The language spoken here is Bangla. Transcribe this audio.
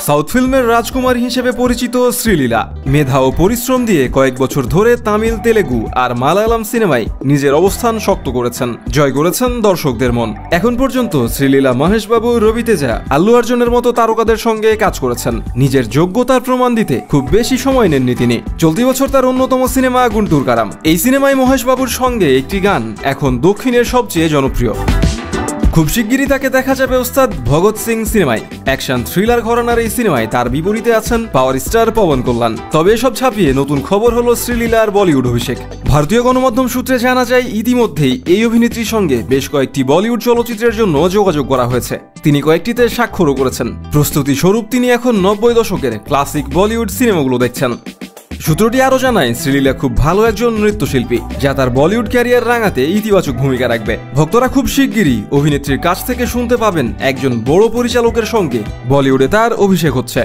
সাউথ ফিল্মের রাজকুমারী হিসেবে পরিচিত শ্রীলীলা মেধা ও পরিশ্রম দিয়ে কয়েক বছর ধরে তামিল, তেলেগু আর মালায়ালাম সিনেমায় নিজের অবস্থান শক্ত করেছেন, জয় করেছেন দর্শকদের মন। এখন পর্যন্ত শ্রীলীলা মহেশ বাবু, রবি তেজা, আল্লু অর্জুনের মতো তারকাদের সঙ্গে কাজ করেছেন। নিজের যোগ্যতার প্রমাণ দিতে খুব বেশি সময় নেননি তিনি। চলতি বছর তার অন্যতম সিনেমা গুন্টুর কারাম। এই সিনেমায় মহেশ বাবুর সঙ্গে একটি গান এখন দক্ষিণের সবচেয়ে জনপ্রিয়। খুব শিগগিরই তাকে দেখা যাবে ওস্তাদ ভগৎ সিং সিনেমায়। অ্যাকশন থ্রিলার ঘরানার এই সিনেমায় তার বিপরীতে আছেন পাওয়ার স্টার পবন কল্যাণ। তবে এসব ছাপিয়ে নতুন খবর হলো শ্রীলীলার বলিউড অভিষেক। ভারতীয় গণমাধ্যম সূত্রে জানা যায়, ইতিমধ্যেই এই অভিনেত্রীর সঙ্গে বেশ কয়েকটি বলিউড চলচ্চিত্রের জন্য যোগাযোগ করা হয়েছে। তিনি কয়েকটিতে স্বাক্ষরও করেছেন। প্রস্তুতি স্বরূপ তিনি এখন 90 দশকের ক্লাসিক বলিউড সিনেমাগুলো দেখছেন। সূত্রটি আরও জানায়, শ্রীলীলা খুব ভালো একজন নৃত্যশিল্পী, যা তার বলিউড ক্যারিয়ার রাঙাতে ইতিবাচক ভূমিকা রাখবে। ভক্তরা খুব শিগগিরই অভিনেত্রীর কাছ থেকে শুনতে পাবেন একজন বড় পরিচালকের সঙ্গে বলিউডে তার অভিষেক হচ্ছে।